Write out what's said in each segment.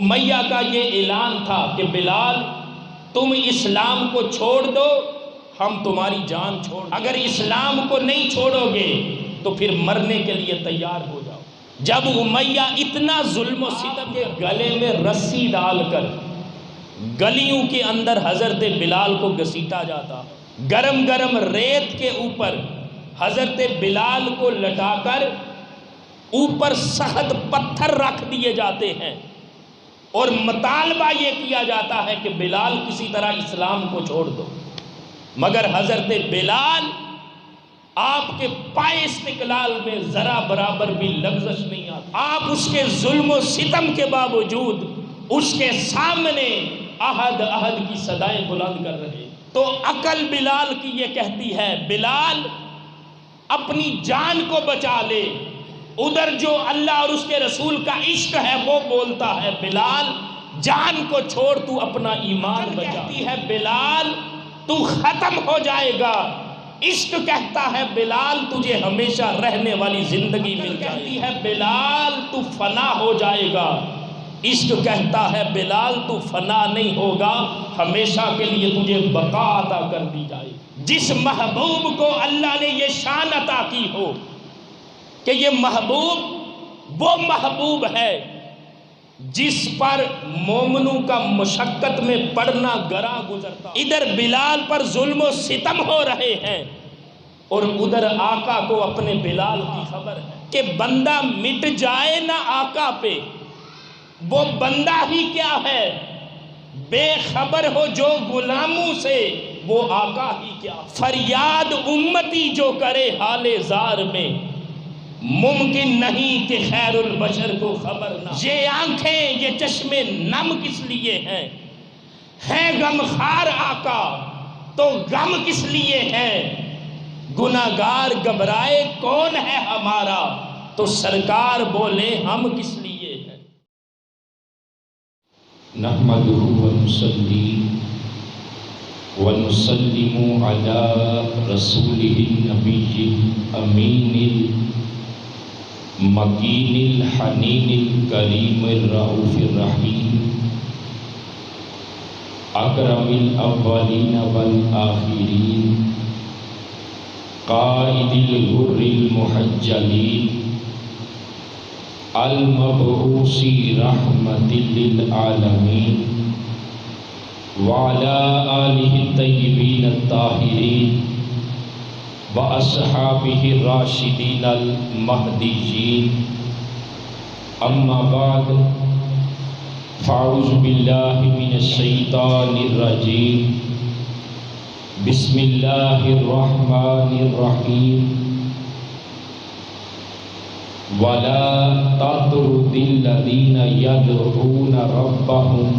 امیہ کا یہ اعلان تھا کہ بلال تم اسلام کو چھوڑ دو، ہم تمہاری جان چھوڑ دیں، اگر اسلام کو نہیں چھوڑو گے تو پھر مرنے کے لیے تیار ہو جاؤ۔ جب امیہ اتنا ظلم و ستم کے گلے میں رسی ڈال کر گلیوں کے اندر حضرت بلال کو گھسیٹا جاتا، گرم گرم ریت کے اوپر حضرت بلال کو لٹا کر اوپر سخت پتھر رکھ دیے جاتے ہیں اور مطالبہ یہ کیا جاتا ہے کہ بلال کسی طرح اسلام کو چھوڑ دو، مگر حضرت بلال آپ کے پائے استقلال میں ذرا برابر بھی لغزش نہیں آتا۔ آپ اس کے ظلم و ستم کے باوجود اس کے سامنے احد احد کی صدائیں بلند کر رہے، تو عقل بلال کی یہ کہتی ہے بلال اپنی جان کو بچا لے، ادھر جو اللہ اور اس کے رسول کا عشق ہے وہ بولتا ہے بلال جان کو چھوڑ، تو اپنا ایمان بچا۔ کہتی ہے بلال تو ختم ہو جائے گا، عشق کہتا ہے بلال تجھے ہمیشہ رہنے والی زندگی مل جائے گی، کہتی ہے بلال تو فنا ہو جائے گا، عشق کہتا ہے بلال تو فنا نہیں ہوگا، ہمیشہ کے لیے تجھے بقا عطا کر دی جائے گی۔ جس محبوب کو اللہ نے یہ شان عطا کی ہو کہ یہ محبوب وہ محبوب ہے جس پر مومنوں کا مشقت میں پڑنا گراں گزرتا، ادھر بلال پر ظلم و ستم ہو رہے ہیں اور ادھر آقا کو اپنے بلال کی خبر ہے کہ بندہ مٹ جائے نہ آقا پہ، وہ بندہ ہی کیا ہے، بے خبر ہو جو غلاموں سے وہ آقا ہی کیا۔ فریاد امتی جو کرے حال زار میں، ممکن نہیں کہ خیر البشر کو خبر نہ۔ یہ آنکھیں یہ چشمے نم کس لیے ہیں غمخوار آقا تو غم کس لیے ہے، گناہگار گھبرائے کون ہے ہمارا تو سرکار بولے ہم کس لیے ہیں۔ نحمدہ ونصلی ونسلم علی رسولہ النبی الامین المکین الحنین الکریم الرؤوف الرحیم اکرم الاولین والآخرین قائد الغر المحجلین المبعوث رحمت للعالمین وعلى آلہ الطیبین الطاہرین وأصحابہ الراشدین المہدیین، اما بعد فاعوذ باللہ من الشیطان الرجیم، بسم اللہ الرحمن الرحیم، وَلَا تَطْرُدِ الَّذِينَ يَدْعُونَ رَبَّهُمْ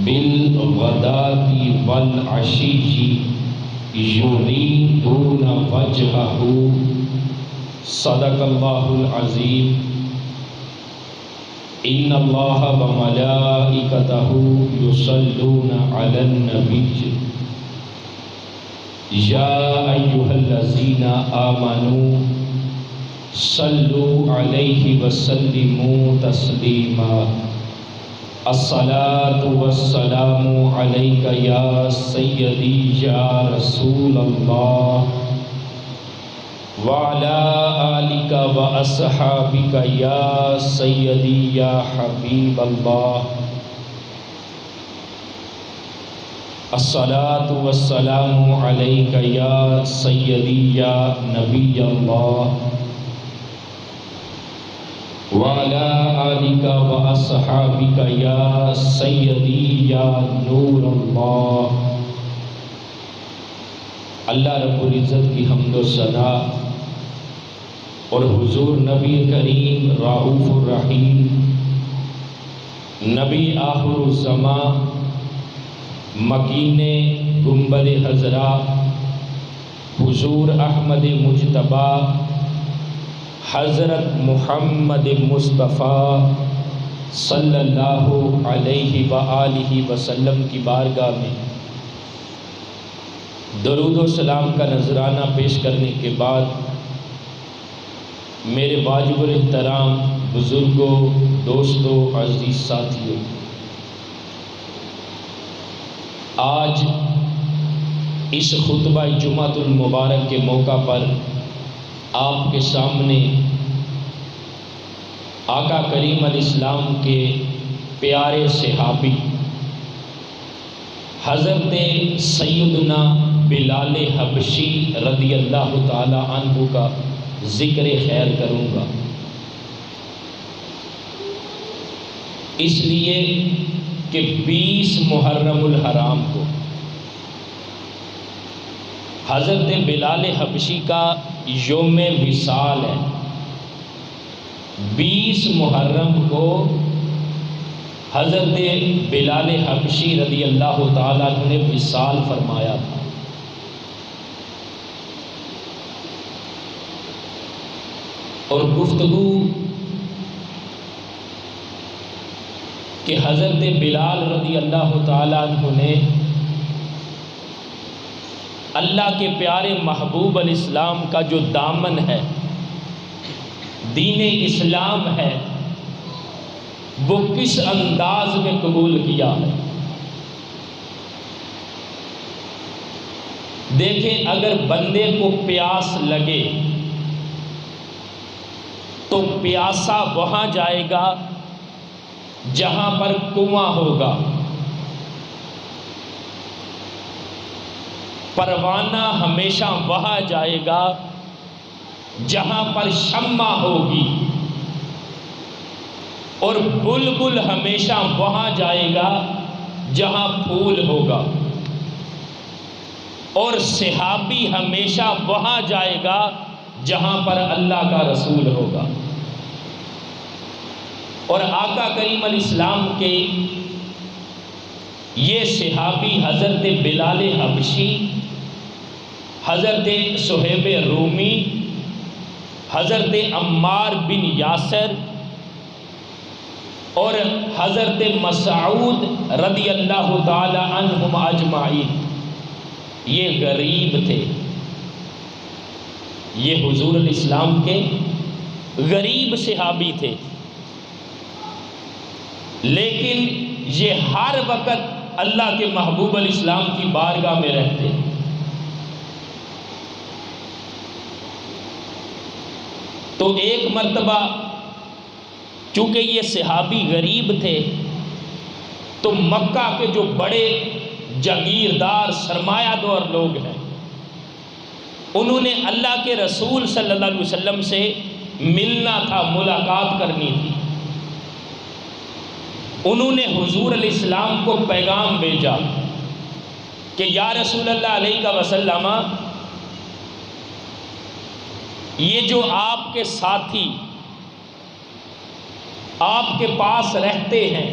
بِالْغَدَاةِ وَالْعَشِيِّ يُرِيدُونَ وَجْهَهُ، صدق اللہ العظیم۔ ان اللہ وملائکتہ یصلون علی النبی یا ایھا الذین آمنوا صلوا علیہ وسلموا تسلیما۔ الصلاۃ والسلام علیک یا سیدی یا رسول اللہ وعلی آلک واصحابک یا سیدی یا حبیب اللہ۔ الصلاۃ والسلام علیک یا سیدی یا نبی اللہ وعلی آلک واصحابک یا سیدی یا نور اللہ۔ اللہ رب العزت کی حمد و ثنا اور حضور نبی کریم رؤوف الرحیم، نبی آخر الزمان، مکین گنبد حضرا، حضور احمد مجتبی حضرت محمد مصطفیٰ صلی اللہ علیہ وآلہ وسلم کی بارگاہ میں درود و سلام کا نذرانہ پیش کرنے کے بعد میرے واجب الاحترام بزرگوں، دوستوں، عزیز ساتھیوں، آج اس خطبہ جمعۃ المبارک کے موقع پر آپ کے سامنے آقا کریم علیہ السلام کے پیارے صحابی حضرت سیدنا بلال حبشی رضی اللہ تعالی عنہ کا ذکر خیر کروں گا، اس لیے کہ 20 محرم الحرام کو حضرت بلال حبشی کا یوم وصال ہے۔ 20 محرم کو حضرت بلال حبشی رضی اللہ تعالیٰ عنہ نے وصال فرمایا تھا۔ اور گفتگو کہ حضرت بلال رضی اللہ تعالیٰ عنہ نے اللہ کے پیارے محبوب علیہ السلام کا جو دامن ہے، دین اسلام ہے، وہ کس انداز میں قبول کیا ہے۔ دیکھیں، اگر بندے کو پیاس لگے تو پیاسا وہاں جائے گا جہاں پر کنواں ہوگا، پروانہ ہمیشہ وہاں جائے گا جہاں پر شمع ہوگی، اور بلبل ہمیشہ وہاں جائے گا جہاں پھول ہوگا، اور صحابی ہمیشہ وہاں جائے گا جہاں پر اللہ کا رسول ہوگا۔ اور آقا کریم علیہ السلام کے یہ صحابی حضرت بلال حبشی، حضرت صہیب رومی، حضرت عمار بن یاسر اور حضرت مسعود رضی اللہ تعالی عنہم اجمعین، یہ غریب تھے، یہ حضور علیہ السلام کے غریب صحابی تھے، لیکن یہ ہر وقت اللہ کے محبوب علیہ السلام کی بارگاہ میں رہتے۔ تو ایک مرتبہ چونکہ یہ صحابی غریب تھے، تو مکہ کے جو بڑے جاگیردار سرمایہ دار لوگ ہیں، انہوں نے اللہ کے رسول صلی اللہ علیہ وسلم سے ملنا تھا، ملاقات کرنی تھی۔ انہوں نے حضور علیہ السلام کو پیغام بھیجا کہ یا رسول اللہ علیہ وسلم، یہ جو آپ کے ساتھی آپ کے پاس رہتے ہیں،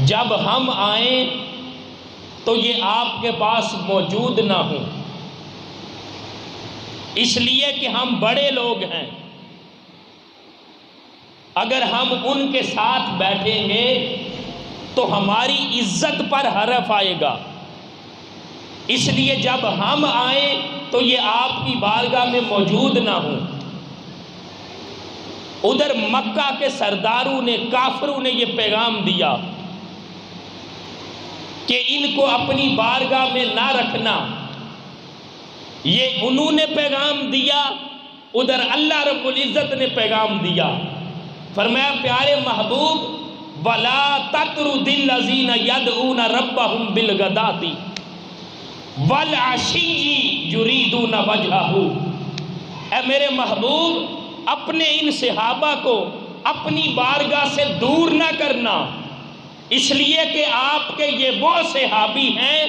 جب ہم آئیں تو یہ آپ کے پاس موجود نہ ہوں، اس لیے کہ ہم بڑے لوگ ہیں، اگر ہم ان کے ساتھ بیٹھیں گے تو ہماری عزت پر حرف آئے گا، اس لیے جب ہم آئیں تو یہ آپ کی بارگاہ میں موجود نہ ہوں۔ ادھر مکہ کے سرداروں نے، کافروں نے یہ پیغام دیا کہ ان کو اپنی بارگاہ میں نہ رکھنا، یہ انہوں نے پیغام دیا، ادھر اللہ رب العزت نے پیغام دیا۔ فرمایا پیارے محبوب، وَلَا تَطْرُدِ الَّذِينَ يَدْعُونَ رَبَّهُمْ بِالْغَدَاةِ وَالْعَشِيِّ يُرِيدُونَ وَجْهَهُ، اے میرے محبوب اپنے ان صحابہ کو اپنی بارگاہ سے دور نہ کرنا، اس لیے کہ آپ کے یہ وہ صحابی ہیں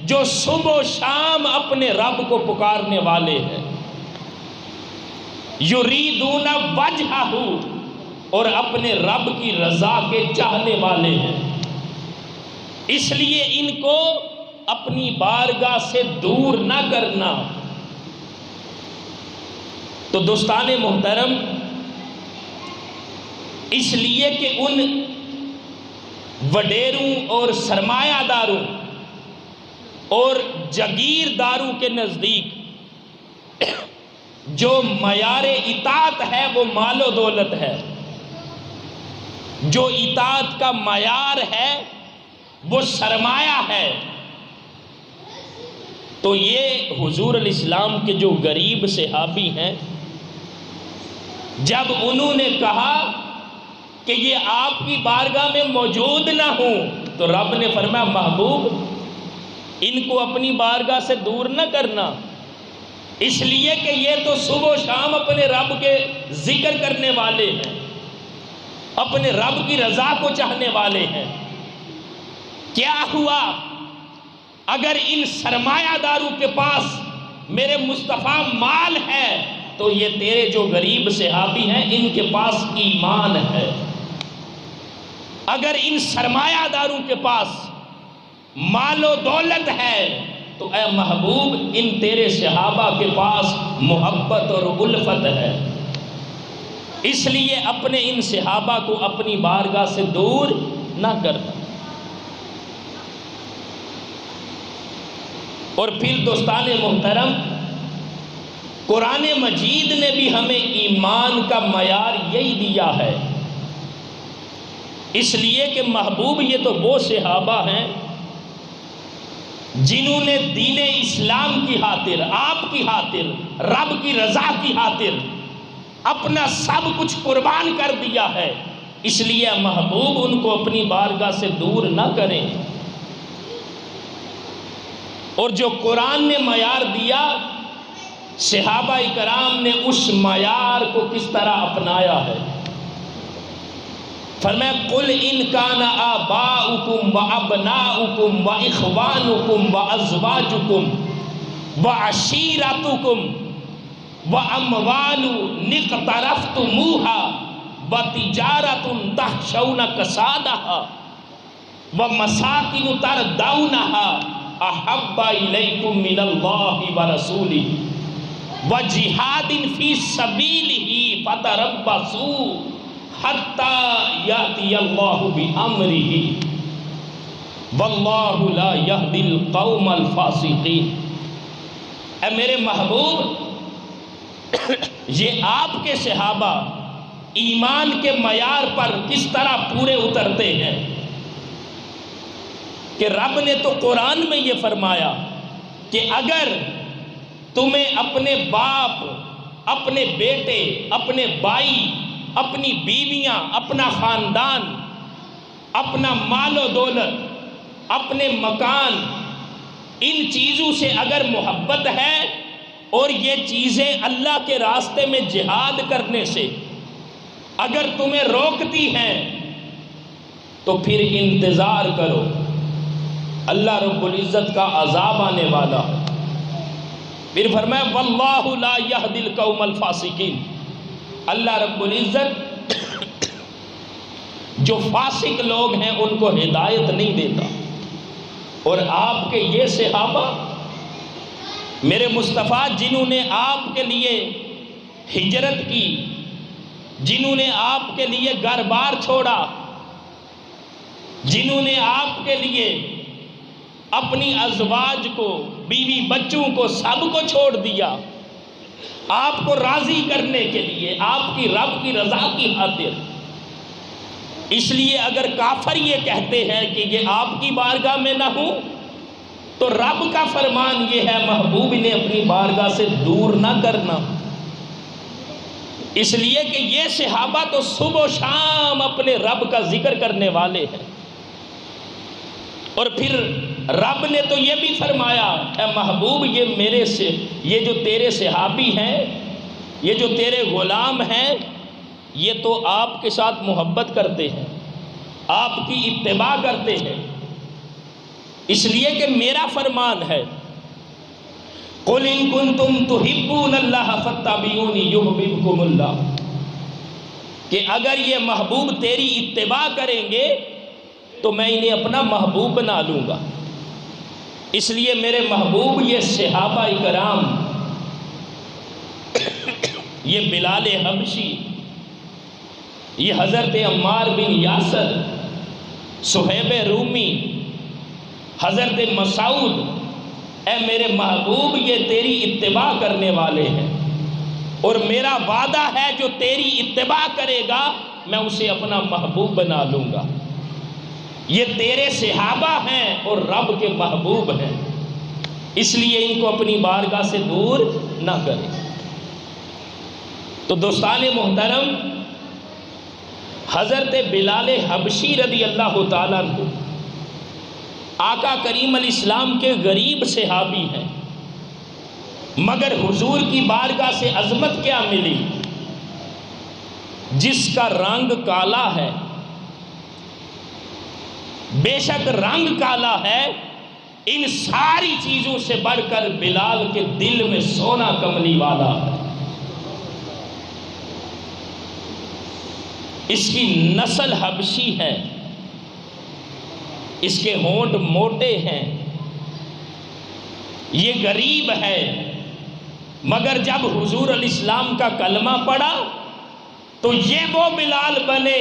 جو صبح و شام اپنے رب کو پکارنے والے ہیں، یریدون وجہہ، اور اپنے رب کی رضا کے چاہنے والے ہیں، اس لیے ان کو اپنی بارگاہ سے دور نہ کرنا۔ تو دوستان محترم، اس لیے کہ ان وڈیروں اور سرمایہ داروں اور جاگیرداروں کے نزدیک جو معیار اطاعت ہے وہ مال و دولت ہے، جو اطاعت کا معیار ہے وہ سرمایہ ہے۔ تو یہ حضور علیہ السلام کے جو غریب صحابی ہیں، جب انہوں نے کہا کہ یہ آپ کی بارگاہ میں موجود نہ ہوں، تو رب نے فرمایا محبوب ان کو اپنی بارگاہ سے دور نہ کرنا، اس لیے کہ یہ تو صبح و شام اپنے رب کے ذکر کرنے والے ہیں، اپنے رب کی رضا کو چاہنے والے ہیں۔ کیا ہوا؟ اگر ان سرمایہ داروں کے پاس میرے مصطفیٰ مال ہے تو یہ تیرے جو غریب صحابی ہیں ان کے پاس ایمان ہے۔ اگر ان سرمایہ داروں کے پاس مال و دولت ہے تو اے محبوب ان تیرے صحابہ کے پاس محبت اور الفت ہے، اس لیے اپنے ان صحابہ کو اپنی بارگاہ سے دور نہ کرنا۔ اور پھر دوستان محترم، قرآن مجید نے بھی ہمیں ایمان کا معیار یہی دیا ہے، اس لیے کہ محبوب یہ تو وہ صحابہ ہیں جنہوں نے دین اسلام کی خاطر، آپ کی خاطر، رب کی رضا کی خاطر اپنا سب کچھ قربان کر دیا ہے، اس لیے محبوب ان کو اپنی بارگاہ سے دور نہ کریں۔ اور جو قرآن نے معیار دیا، صحابہ کرام نے اس معیار کو کس طرح اپنایا ہے۔ فرمایا قل ان کان آباؤکم وابناؤکم واخوانکم وازواجکم وعشیرتکم واموال اقترفتموها وتجارۃ تخشون کسادها ومساکن ترضونها احب الیکم من اللہ ورسولہ وجہاد فی سبیلہ فتربصوا حتی یأتی اللہ بامرہ واللہ لا یہدی القوم الفاسقین۔ اے میرے محبوب، یہ آپ کے صحابہ ایمان کے معیار پر کس طرح پورے اترتے ہیں کہ رب نے تو قرآن میں یہ فرمایا کہ اگر تمہیں اپنے باپ، اپنے بیٹے، اپنے بھائی، اپنی بیویاں، اپنا خاندان، اپنا مال و دولت، اپنے مکان، ان چیزوں سے اگر محبت ہے اور یہ چیزیں اللہ کے راستے میں جہاد کرنے سے اگر تمہیں روکتی ہیں تو پھر انتظار کرو، اللہ رب العزت کا عذاب آنے والا ہے۔ پھر فرمایا واللہ لا یہدی القوم الفاسقین، اللہ رب العزت جو فاسق لوگ ہیں ان کو ہدایت نہیں دیتا۔ اور آپ کے یہ صحابہ میرے مصطفیٰ جنہوں نے آپ کے لیے ہجرت کی، جنہوں نے آپ کے لیے گھر بار چھوڑا، جنہوں نے آپ کے لیے اپنی ازواج کو، بیوی بچوں کو، سب کو چھوڑ دیا آپ کو راضی کرنے کے لیے، آپ کی رب کی رضا کی خاطر۔ اس لیے اگر کافر یہ کہتے ہیں کہ یہ آپ کی بارگاہ میں نہ ہوں تو رب کا فرمان یہ ہے محبوب نے اپنی بارگاہ سے دور نہ کرنا، اس لیے کہ یہ صحابہ تو صبح و شام اپنے رب کا ذکر کرنے والے ہیں۔ اور پھر رب نے تو یہ بھی فرمایا اے محبوب یہ جو تیرے صحابی ہیں، یہ جو تیرے غلام ہیں، یہ تو آپ کے ساتھ محبت کرتے ہیں، آپ کی اتباع کرتے ہیں، اس لیے کہ میرا فرمان ہے قُلْ إِن كُنْتُمْ تُحِبُّونَ اللَّهَ فَاتَّبِعُونِي يُحْبِبْكُمُ اللَّهُ، کہ اگر یہ محبوب تیری اتباع کریں گے تو میں انہیں اپنا محبوب بنا لوں گا۔ اس لیے میرے محبوب یہ صحابہ کرام، یہ بلال حبشی، یہ حضرت عمار بن یاسر، صہیب رومی، حضرت مسعود، اے میرے محبوب یہ تیری اتباع کرنے والے ہیں۔ اور میرا وعدہ ہے جو تیری اتباع کرے گا میں اسے اپنا محبوب بنا لوں گا۔ یہ تیرے صحابہ ہیں اور رب کے محبوب ہیں، اس لیے ان کو اپنی بارگاہ سے دور نہ کرے۔ تو دوستان محترم، حضرت بلال حبشی رضی اللہ تعالیٰ عنہ آقا کریم علیہ السلام کے غریب صحابی ہیں، مگر حضور کی بارگاہ سے عظمت کیا ملی؟ جس کا رنگ کالا ہے، بے شک رنگ کالا ہے، ان ساری چیزوں سے بڑھ کر بلال کے دل میں سونا کملی والا ہے۔ اس کی نسل حبشی ہے، اس کے ہونٹ موٹے ہیں، یہ غریب ہے، مگر جب حضور علیہ السلام کا کلمہ پڑھا تو یہ وہ بلال بنے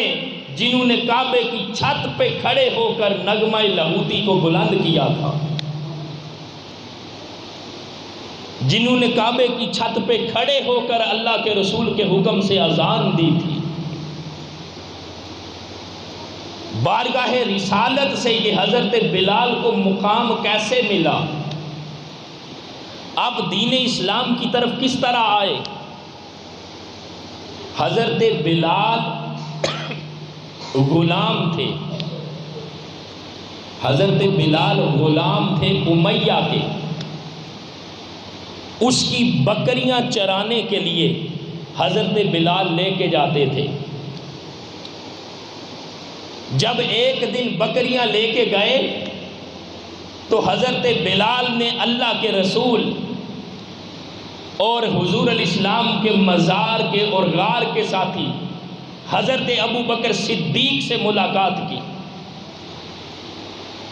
جنہوں نے کعبے کی چھت پہ کھڑے ہو کر نغمہ لاہوتی کو بلند کیا تھا، جنہوں نے کعبے کی چھت پہ کھڑے ہو کر اللہ کے رسول کے حکم سے اذان دی تھی۔ بارگاہ رسالت سے یہ حضرت بلال کو مقام کیسے ملا؟ اب دین اسلام کی طرف کس طرح آئے؟ حضرت بلال غلام تھے، حضرت بلال غلام تھے امیہ کے، اس کی بکریاں چرانے کے لیے حضرت بلال لے کے جاتے تھے۔ جب ایک دن بکریاں لے کے گئے تو حضرت بلال نے اللہ کے رسول اور حضور علیہ السلام کے مزار کے اور غار کے ساتھی حضرت ابو بکر صدیق سے ملاقات کی۔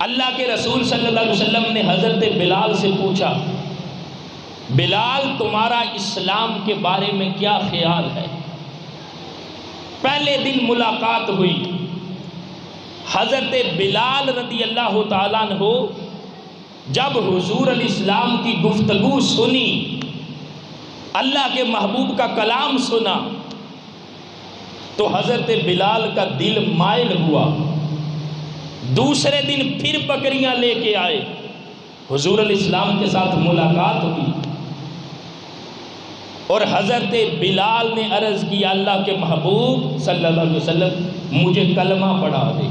اللہ کے رسول صلی اللہ علیہ وسلم نے حضرت بلال سے پوچھا، بلال تمہارا اسلام کے بارے میں کیا خیال ہے؟ پہلے دن ملاقات ہوئی، حضرت بلال رضی اللہ تعالیٰ عنہ جب حضور علیہ السلام کی گفتگو سنی، اللہ کے محبوب کا کلام سنا، تو حضرت بلال کا دل مائل ہوا۔ دوسرے دن پھر بکریاں لے کے آئے، حضور علیہ السلام کے ساتھ ملاقات ہوئی، اور حضرت بلال نے عرض کیا، اللہ کے محبوب صلی اللہ علیہ وسلم مجھے کلمہ پڑھا دے۔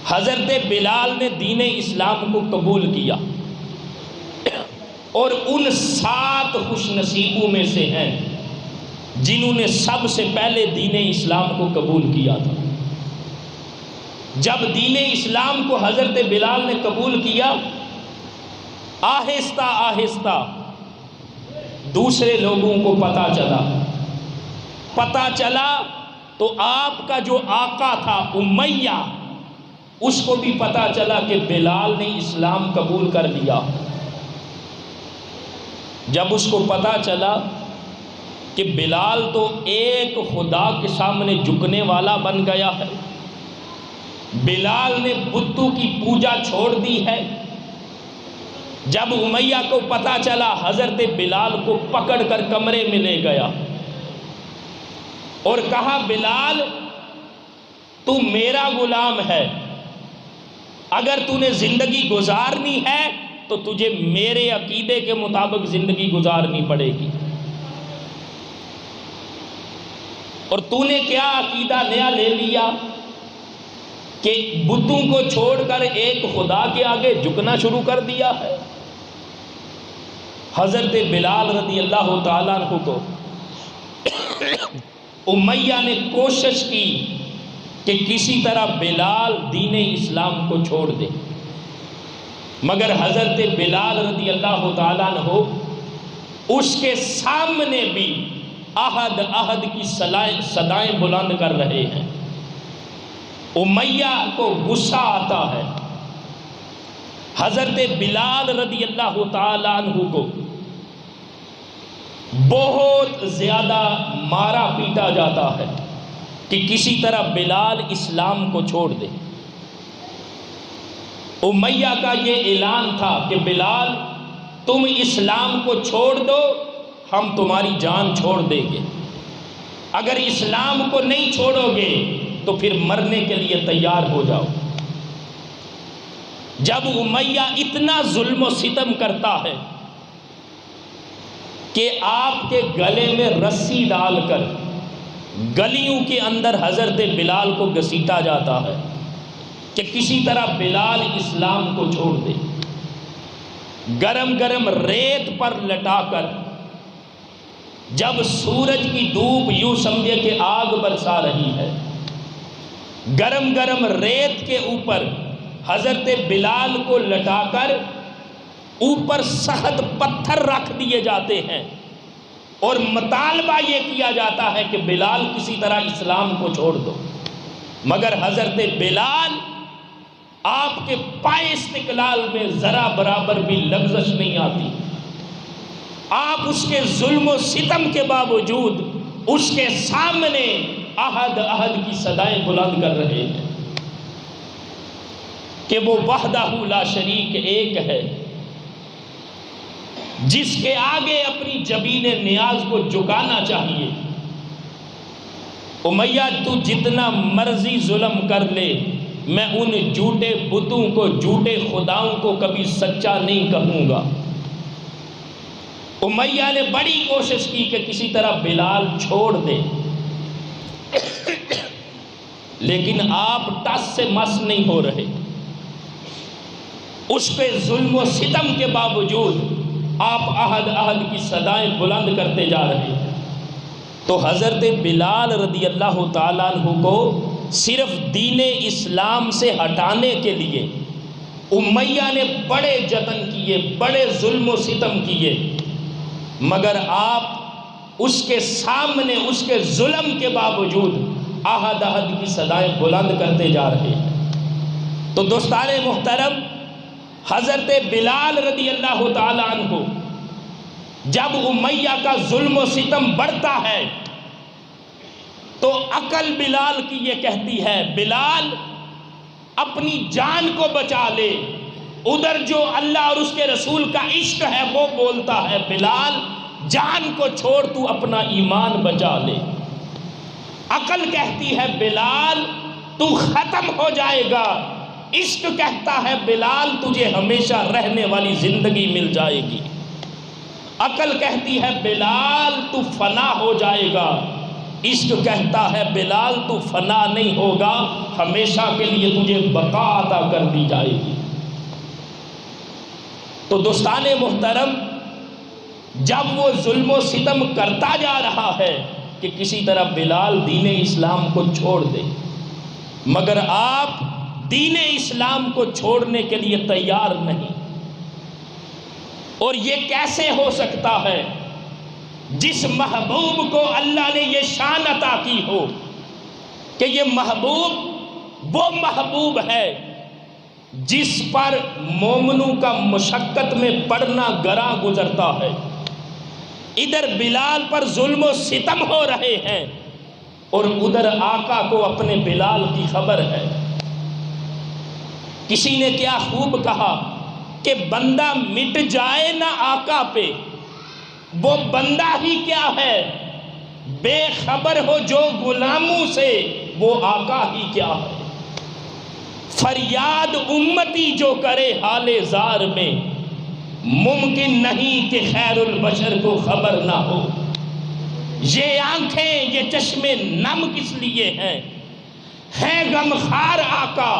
حضرت بلال نے دین اسلام کو قبول کیا، اور ان 7 خوش نصیبوں میں سے ہیں جنہوں نے سب سے پہلے دین اسلام کو قبول کیا تھا۔ جب دین اسلام کو حضرت بلال نے قبول کیا، آہستہ آہستہ دوسرے لوگوں کو پتہ چلا تو آپ کا جو آقا تھا امیہ، اس کو بھی پتہ چلا کہ بلال نے اسلام قبول کر لیا۔ جب اس کو پتہ چلا کہ بلال تو ایک خدا کے سامنے جھکنے والا بن گیا ہے، بلال نے بتوں کی پوجا چھوڑ دی ہے، جب امیہ کو پتہ چلا، حضرت بلال کو پکڑ کر کمرے میں لے گیا اور کہا، بلال تو میرا غلام ہے، اگر تو نے زندگی گزارنی ہے تو تجھے میرے عقیدے کے مطابق زندگی گزارنی پڑے گی۔ اور تو نے کیا عقیدہ نیا لے لیا کہ بتوں کو چھوڑ کر ایک خدا کے آگے جھکنا شروع کر دیا ہے؟ حضرت بلال رضی اللہ تعالیٰ عنہ کو امیہ نے کوشش کی کہ کسی طرح بلال دین اسلام کو چھوڑ دے، مگر حضرت بلال رضی اللہ تعالیٰ عنہ اس کے سامنے بھی عہد کی صدائیں بلند کر رہے ہیں۔ امیہ کو غصہ آتا ہے، حضرت بلال رضی اللہ تعالیٰ عنہ کو بہت زیادہ مارا پیٹا جاتا ہے کہ کسی طرح بلال اسلام کو چھوڑ دے۔ امیہ کا یہ اعلان تھا کہ بلال تم اسلام کو چھوڑ دو ہم تمہاری جان چھوڑ دیں گے، اگر اسلام کو نہیں چھوڑو گے تو پھر مرنے کے لیے تیار ہو جاؤ۔ جب امیہ اتنا ظلم و ستم کرتا ہے کہ آپ کے گلے میں رسی ڈال کر گلیوں کے اندر حضرت بلال کو گھسیٹا جاتا ہے کہ کسی طرح بلال اسلام کو چھوڑ دے، گرم گرم ریت پر لٹا کر، جب سورج کی دھوپ یوں سمجھے کہ آگ برسا رہی ہے، گرم گرم ریت کے اوپر حضرت بلال کو لٹا کر اوپر سخت پتھر رکھ دیے جاتے ہیں اور مطالبہ یہ کیا جاتا ہے کہ بلال کسی طرح اسلام کو چھوڑ دو، مگر حضرت بلال آپ کے پائے استقلال میں ذرا برابر بھی لغزش نہیں آتی، آپ اس کے ظلم و ستم کے باوجود اس کے سامنے احد احد کی صدائیں بلند کر رہے ہیں کہ وہ وحدہ لا شریک ایک ہے، جس کے آگے اپنی جبین نیاز کو جھکانا چاہیے۔ امیہ تو جتنا مرضی ظلم کر لے، میں ان جھوٹے بتوں کو، جھوٹے خداؤں کو کبھی سچا نہیں کہوں گا۔ امیہ نے بڑی کوشش کی کہ کسی طرح بلال چھوڑ دے، لیکن آپ ٹس سے مس نہیں ہو رہے، اس پہ ظلم و ستم کے باوجود آپ احد احد کی صدائیں بلند کرتے جا رہے ہیں۔ تو حضرت بلال رضی اللہ تعالیٰ عنہ کو صرف دین اسلام سے ہٹانے کے لیے امیہ نے بڑے جتن کیے، بڑے ظلم و ستم کیے، مگر آپ اس کے سامنے اس کے ظلم کے باوجود احد احد کی صدائیں بلند کرتے جا رہے ہیں۔ تو دوستان محترم، حضرت بلال رضی اللہ تعالیٰ عنہ جب امیہ کا ظلم و ستم بڑھتا ہے تو عقل بلال کی یہ کہتی ہے بلال اپنی جان کو بچا لے، ادھر جو اللہ اور اس کے رسول کا عشق ہے وہ بولتا ہے بلال جان کو چھوڑ، تو اپنا ایمان بچا لے۔ عقل کہتی ہے بلال تو ختم ہو جائے گا، عشق کہتا ہے بلال تجھے ہمیشہ رہنے والی زندگی مل جائے گی۔ عقل کہتی ہے بلال تو فنا ہو جائے گا، عشق کہتا ہے بلال تو فنا نہیں ہوگا، ہمیشہ کے لیے تجھے بقا عطا کر دی جائے گی۔ تو دوستان محترم، جب وہ ظلم و ستم کرتا جا رہا ہے کہ کسی طرح بلال دین اسلام کو چھوڑ دے، مگر آپ دین اسلام کو چھوڑنے کے لیے تیار نہیں۔ اور یہ کیسے ہو سکتا ہے جس محبوب کو اللہ نے یہ شان عطا کی ہو کہ یہ محبوب وہ محبوب ہے جس پر مومنوں کا مشقت میں پڑنا گراں گزرتا ہے، ادھر بلال پر ظلم و ستم ہو رہے ہیں اور ادھر آقا کو اپنے بلال کی خبر ہے۔ کسی نے کیا خوب کہا کہ بندہ مٹ جائے نہ آقا پہ، وہ بندہ ہی کیا ہے، بے خبر ہو جو غلاموں سے وہ آقا ہی کیا ہے۔ فریاد امتی جو کرے حال زار میں، ممکن نہیں کہ خیر البشر کو خبر نہ ہو۔ یہ آنکھیں یہ چشمے نم کس لیے ہیں، ہے غمخوار آقا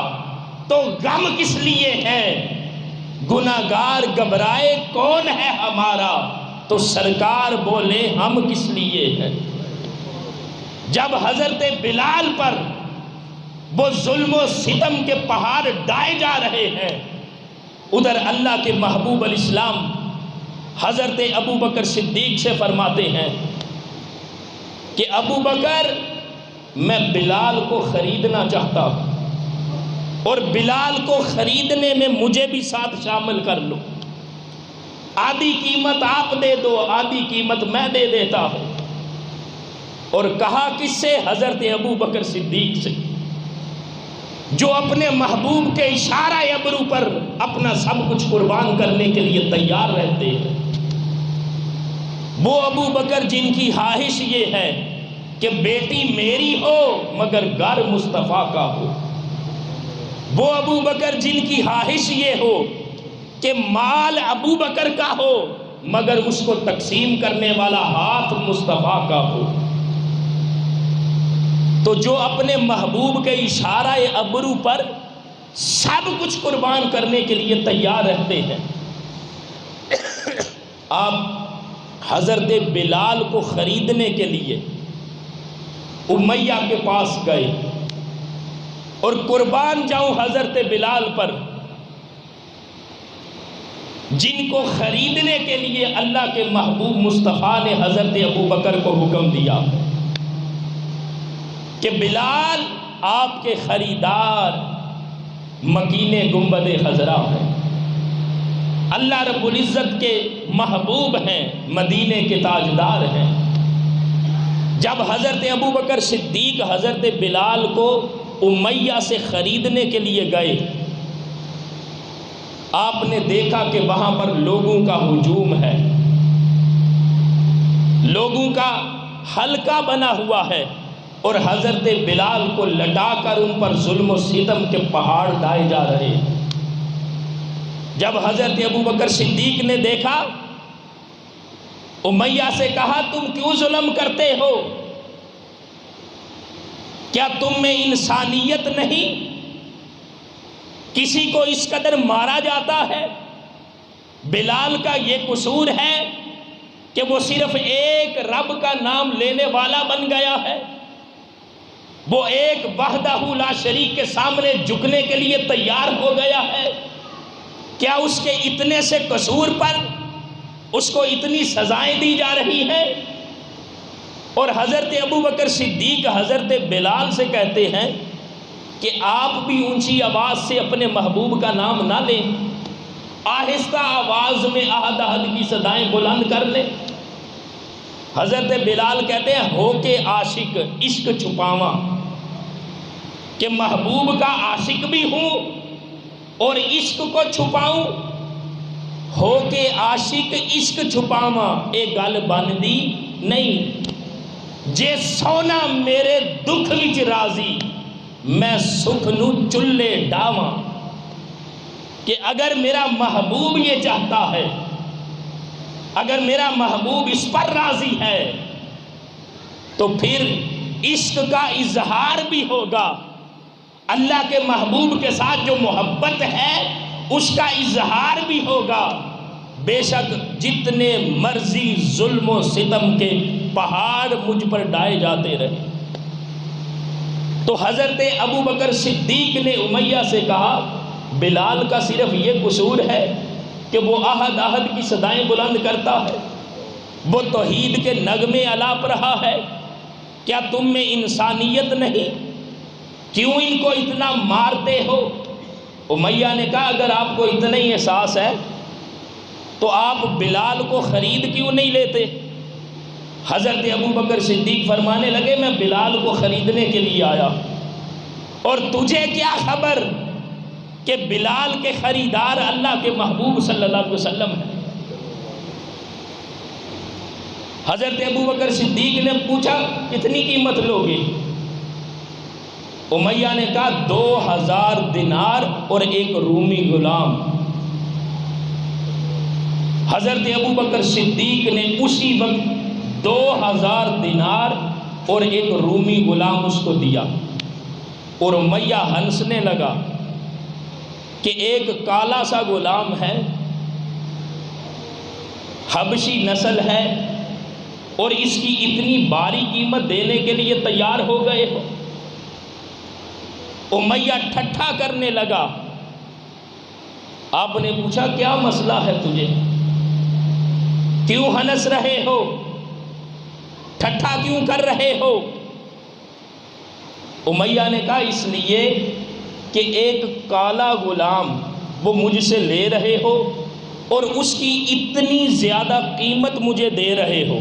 تو غم کس لیے ہے، گناہگار گھبرائے کون ہے ہمارا تو سرکار بولے ہم کس لیے ہیں۔ جب حضرت بلال پر وہ ظلم و ستم کے پہاڑ ڈائے جا رہے ہیں، ادھر اللہ کے محبوب علیہ السلام حضرت ابو بکر صدیق سے فرماتے ہیں کہ ابو بکر میں بلال کو خریدنا چاہتا ہوں اور بلال کو خریدنے میں مجھے بھی ساتھ شامل کر لو، آدھی قیمت آپ دے دو آدھی قیمت میں دے دیتا ہوں۔ اور کہا کس سے؟ حضرت ابو بکر صدیق سے، جو اپنے محبوب کے اشارہ ابرو پر اپنا سب کچھ قربان کرنے کے لیے تیار رہتے ہیں۔ وہ ابو بکر جن کی خواہش یہ ہے کہ بیٹی میری ہو مگر گھر مصطفیٰ کا ہو، وہ ابو بکر جن کی خواہش یہ ہو کہ مال ابو بکر کا ہو مگر اس کو تقسیم کرنے والا ہاتھ مصطفیٰ کا ہو۔ تو جو اپنے محبوب کے اشارہ ابرو پر سب کچھ قربان کرنے کے لیے تیار رہتے ہیں، آپ حضرت بلال کو خریدنے کے لیے امیہ کے پاس گئے اور قربان جاؤں حضرت بلال پر، جن کو خریدنے کے لیے اللہ کے محبوب مصطفیٰ نے حضرت ابو بکر کو حکم دیا کہ بلال آپ کے خریدار مکین گنبد خضرا ہیں، اللہ رب العزت کے محبوب ہیں، مدینے کے تاجدار ہیں۔ جب حضرت ابو بکر صدیق حضرت بلال کو امیہ سے خریدنے کے لیے گئے، آپ نے دیکھا کہ وہاں پر لوگوں کا ہجوم ہے، لوگوں کا حلقہ بنا ہوا ہے، اور حضرت بلال کو لٹا کر ان پر ظلم و ستم کے پہاڑ ڈھائے جا رہے ہیں۔ جب حضرت ابو بکر صدیق نے دیکھا، امیہ سے کہا تم کیوں ظلم کرتے ہو؟ کیا تم میں انسانیت نہیں؟ کسی کو اس قدر مارا جاتا ہے؟ بلال کا یہ قصور ہے کہ وہ صرف ایک رب کا نام لینے والا بن گیا ہے، وہ ایک وحدہ لا شریک کے سامنے جھکنے کے لیے تیار ہو گیا ہے۔ کیا اس کے اتنے سے قصور پر اس کو اتنی سزائیں دی جا رہی ہیں؟ اور حضرت ابو بکر صدیق حضرت بلال سے کہتے ہیں کہ آپ بھی اونچی آواز سے اپنے محبوب کا نام نہ لیں، آہستہ آواز میں احد احد کی صدائیں بلند کر لیں۔ حضرت بلال کہتے ہیں ہو کے عاشق عشق چھپاواں، کہ محبوب کا عاشق بھی ہوں اور عشق کو چھپاؤں، ہو کے عاشق عشق چھپاواں اے گل بندی نہیں، جے سونا میرے دکھ وچ راضی میں سکھ نو چلے ڈاواں۔ کہ اگر میرا محبوب یہ چاہتا ہے، اگر میرا محبوب اس پر راضی ہے تو پھر عشق کا اظہار بھی ہوگا، اللہ کے محبوب کے ساتھ جو محبت ہے اس کا اظہار بھی ہوگا، بے شک جتنے مرضی ظلم و ستم کے پہاڑ مجھ پر ڈائے جاتے رہے۔ تو حضرت ابو بکر صدیق نے امیہ سے کہا بلال کا صرف یہ قصور ہے کہ وہ احد احد کی صدائیں بلند کرتا ہے، وہ توحید کے نغمے الاپ رہا ہے، کیا تم میں انسانیت نہیں؟ کیوں ان کو اتنا مارتے ہو؟ امیہ نے کہا اگر آپ کو اتنا ہی احساس ہے تو آپ بلال کو خرید کیوں نہیں لیتے؟ حضرت ابو بکر صدیق فرمانے لگے میں بلال کو خریدنے کے لیے آیا، اور تجھے کیا خبر کہ بلال کے خریدار اللہ کے محبوب صلی اللہ علیہ وسلم ہیں؟ حضرت ابو بکر صدیق نے پوچھا کتنی قیمت لوگے؟ امیہ نے کہا 2000 دینار اور ایک رومی غلام۔ حضرت ابو بکر صدیق نے اسی وقت 2000 دینار اور ایک رومی غلام اس کو دیا، اور امیہ ہنسنے لگا کہ ایک کالا سا غلام ہے، حبشی نسل ہے، اور اس کی اتنی باری قیمت دینے کے لیے تیار ہو گئے ہو؟ امیہ ٹھٹھا کرنے لگا۔ آپ نے پوچھا کیا مسئلہ ہے تجھے؟ کیوں ہنس رہے ہو؟ ٹھٹھا کیوں کر رہے ہو؟ امیہ نے کہا اس لیے کہ ایک کالا غلام وہ مجھ سے لے رہے ہو اور اس کی اتنی زیادہ قیمت مجھے دے رہے ہو،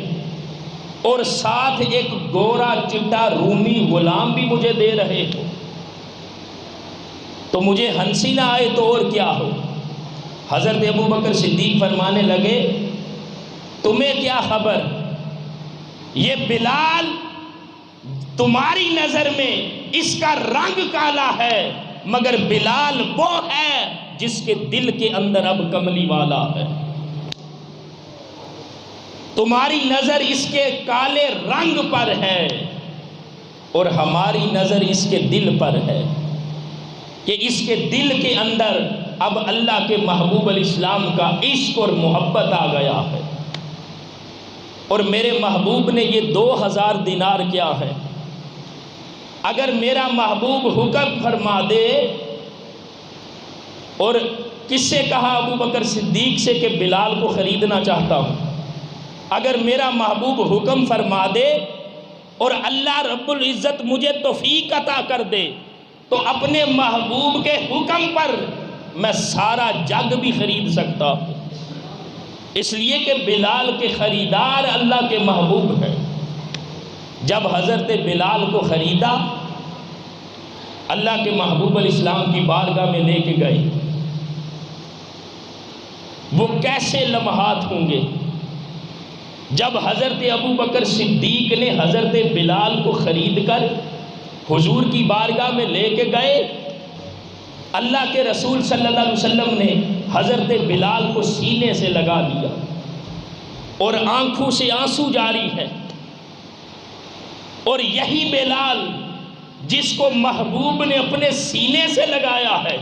اور ساتھ ایک گورا چٹا رومی غلام بھی مجھے دے رہے ہو، تو مجھے ہنسی نہ آئے تو اور کیا ہو؟ حضرت ابو بکر صدیق فرمانے لگے تمہیں کیا خبر یہ بلال تمہاری نظر میں اس کا رنگ کالا ہے، مگر بلال وہ ہے جس کے دل کے اندر اب کملی والا ہے۔ تمہاری نظر اس کے کالے رنگ پر ہے اور ہماری نظر اس کے دل پر ہے کہ اس کے دل کے اندر اب اللہ کے محبوب علیہ السلام کا عشق اور محبت آ گیا ہے۔ اور میرے محبوب نے یہ 2000 دینار کیا ہے؟ اگر میرا محبوب حکم فرما دے، اور کس سے کہا؟ ابو بکر صدیق سے کہ بلال کو خریدنا چاہتا ہوں۔ اگر میرا محبوب حکم فرما دے اور اللہ رب العزت مجھے توفیق عطا کر دے تو اپنے محبوب کے حکم پر میں سارا جگ بھی خرید سکتا ہوں، اس لیے کہ بلال کے خریدار اللہ کے محبوب ہیں۔ جب حضرت بلال کو خریدا، اللہ کے محبوب علیہ السلام کی بارگاہ میں لے کے گئے، وہ کیسے لمحات ہوں گے جب حضرت ابو بکر صدیق نے حضرت بلال کو خرید کر حضور کی بارگاہ میں لے کے گئے۔ اللہ کے رسول صلی اللہ علیہ وسلم نے حضرت بلال کو سینے سے لگا لیا اور آنکھوں سے آنسو جاری ہے، اور یہی بلال جس کو محبوب نے اپنے سینے سے لگایا ہے،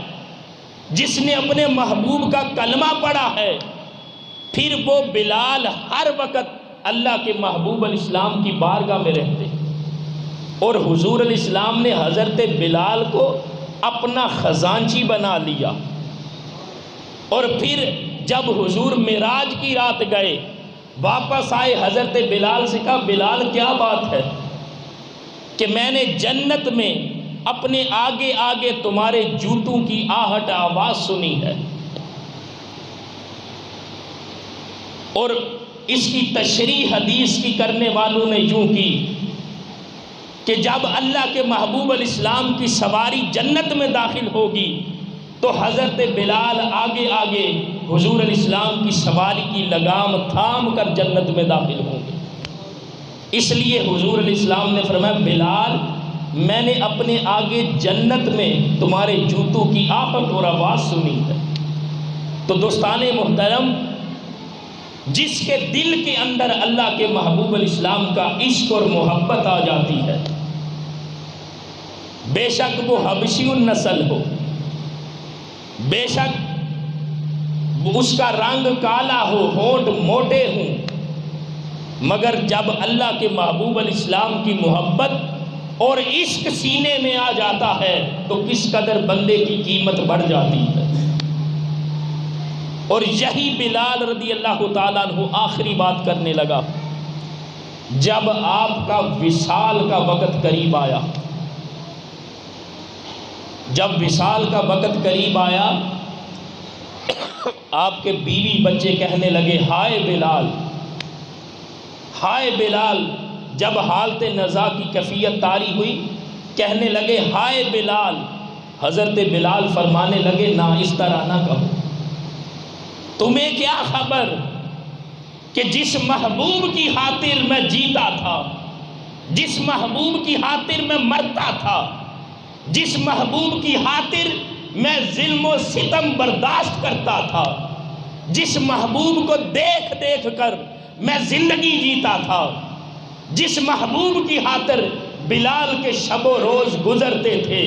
جس نے اپنے محبوب کا کلمہ پڑھا ہے، پھر وہ بلال ہر وقت اللہ کے محبوب علیہ السلام کی بارگاہ میں رہتے، اور حضور علیہ السلام نے حضرت بلال کو اپنا خزانچی بنا لیا۔ اور پھر جب حضور معراج کی رات گئے، واپس آئے، حضرت بلال سے کہا بلال کیا بات ہے کہ میں نے جنت میں اپنے آگے آگے تمہارے جوتوں کی آہٹ آواز سنی ہے۔ اور اس کی تشریح حدیث کی کرنے والوں نے یوں کی کہ جب اللہ کے محبوب علیہ السلام کی سواری جنت میں داخل ہوگی تو حضرت بلال آگے آگے حضور علیہ السلام کی سواری کی لگام تھام کر جنت میں داخل ہوں گے۔ اس لیے حضور علیہ السلام نے فرمایا بلال میں نے اپنے آگے جنت میں تمہارے جوتوں کی آہٹ اور آواز سنی ہے۔ تو دوستان محترم، جس کے دل کے اندر اللہ کے محبوب علیہ السلام کا عشق اور محبت آ جاتی ہے، بے شک وہ حبشی النسل ہو، بے شک اس کا رنگ کالا ہو، ہونٹ موٹے ہوں، مگر جب اللہ کے محبوب علیہ السلام کی محبت اور عشق سینے میں آ جاتا ہے تو کس قدر بندے کی قیمت بڑھ جاتی ہے۔ اور یہی بلال رضی اللہ تعالیٰ عنہ آخری بات کرنے لگا جب آپ کا وصال کا وقت قریب آیا۔ جب وصال کا وقت قریب آیا، آپ کے بیوی بچے کہنے لگے ہائے بلال، ہائے بلال۔ جب حالت نزا کی کیفیت طاری ہوئی، کہنے لگے ہائے بلال۔ حضرت بلال فرمانے لگے نہ اس طرح نہ کہو، تمہیں کیا خبر کہ جس محبوب کی خاطر میں جیتا تھا، جس محبوب کی خاطر میں مرتا تھا، جس محبوب کی خاطر میں ظلم و ستم برداشت کرتا تھا، جس محبوب کو دیکھ دیکھ کر میں زندگی جیتا تھا، جس محبوب کی خاطر بلال کے شب و روز گزرتے تھے،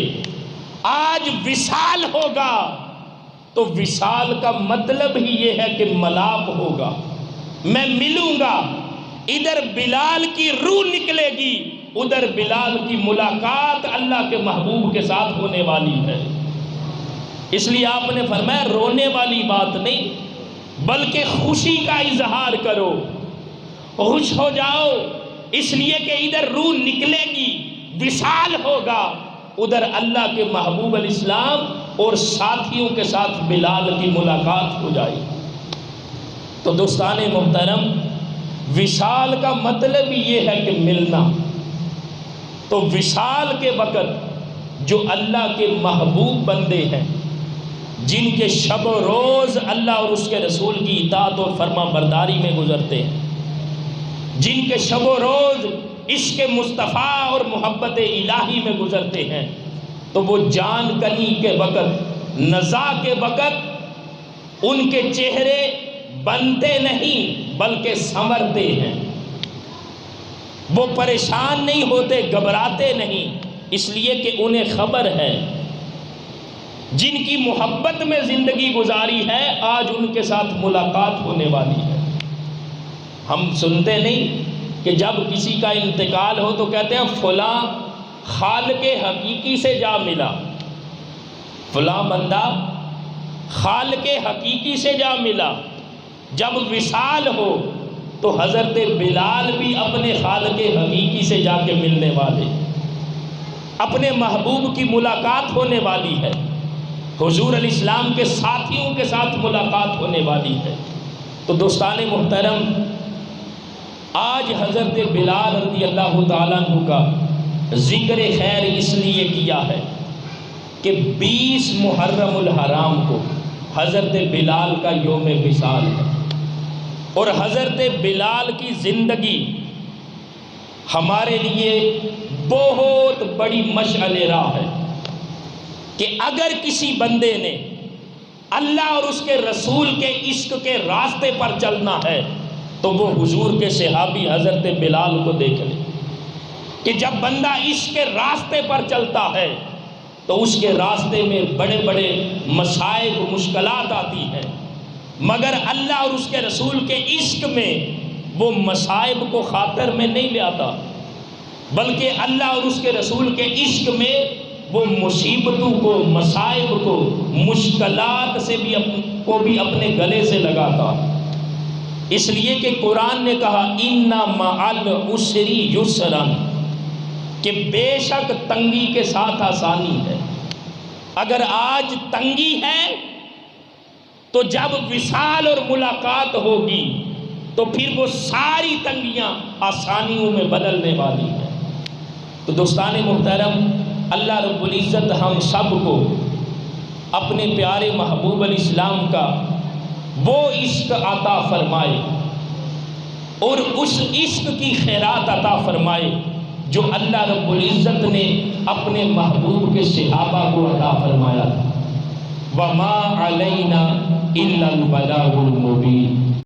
آج وصال ہوگا تو وصال کا مطلب ہی یہ ہے کہ ملاپ ہوگا، میں ملوں گا، ادھر بلال کی روح نکلے گی، ادھر بلال کی ملاقات اللہ کے محبوب کے ساتھ ہونے والی ہے۔ اس لیے آپ نے فرمایا رونے والی بات نہیں بلکہ خوشی کا اظہار کرو، خوش ہو جاؤ، اس لیے کہ ادھر روح نکلے گی، وصال ہوگا، ادھر اللہ کے محبوب علیہ السلام اور ساتھیوں کے ساتھ بلال کی ملاقات ہو جائے۔ تو دوستان محترم، وصال کا مطلب یہ ہے کہ ملنا۔ تو وصال کے وقت جو اللہ کے محبوب بندے ہیں، جن کے شب و روز اللہ اور اس کے رسول کی اطاعت اور فرما برداری میں گزرتے ہیں، جن کے شب و روز عشق مصطفیٰ اور محبت الہی میں گزرتے ہیں، تو وہ جان کنی کے وقت، نزا کے وقت ان کے چہرے بنتے نہیں بلکہ سنورتے ہیں۔ وہ پریشان نہیں ہوتے، گھبراتے نہیں، اس لیے کہ انہیں خبر ہے جن کی محبت میں زندگی گزاری ہے آج ان کے ساتھ ملاقات ہونے والی ہے۔ ہم سنتے نہیں کہ جب کسی کا انتقال ہو تو کہتے ہیں فلاں خالق حقیقی سے جا ملا، فلاں بندہ خالق حقیقی سے جا ملا۔ جب وصال ہو تو حضرت بلال بھی اپنے خالق حقیقی سے جا کے ملنے والے، اپنے محبوب کی ملاقات ہونے والی ہے، حضور علیہ السلام کے ساتھیوں کے ساتھ ملاقات ہونے والی ہے۔ تو دوستان محترم، آج حضرت بلال رضی اللہ تعالیٰ عنہ کا ذکر خیر اس لیے کیا ہے کہ 20 محرم الحرام کو حضرت بلال کا یوم وصال ہے، اور حضرت بلال کی زندگی ہمارے لیے بہت بڑی مشعل راہ ہے کہ اگر کسی بندے نے اللہ اور اس کے رسول کے عشق کے راستے پر چلنا ہے تو وہ حضور کے صحابی حضرت بلال کو دیکھ لے کہ جب بندہ عشق کے راستے پر چلتا ہے تو اس کے راستے میں بڑے بڑے مصائب مشکلات آتی ہیں، مگر اللہ اور اس کے رسول کے عشق میں وہ مصائب کو خاطر میں نہیں لے آتا، بلکہ اللہ اور اس کے رسول کے عشق میں وہ مصیبتوں کو، مصائب کو، مشکلات سے بھی اپنے گلے سے لگاتا۔ اس لیے کہ قرآن نے کہا اِنَّ مَعَ الْعُسْرِ یُسْرًا، کہ بے شک تنگی کے ساتھ آسانی ہے۔ اگر آج تنگی ہے تو جب وصال اور ملاقات ہوگی تو پھر وہ ساری تنگیاں آسانیوں میں بدلنے والی ہیں۔ تو دوستان محترم، اللہ رب العزت ہم سب کو اپنے پیارے محبوب علیہ السلام کا وہ عشق عطا فرمائے اور اس عشق کی خیرات عطا فرمائے جو اللہ رب العزت نے اپنے محبوب کے صحابہ کو عطا فرمایا تھا۔ وَمَا عَلَيْنَا إِلَّا الْبَلَاغُ الْمُبِينُ۔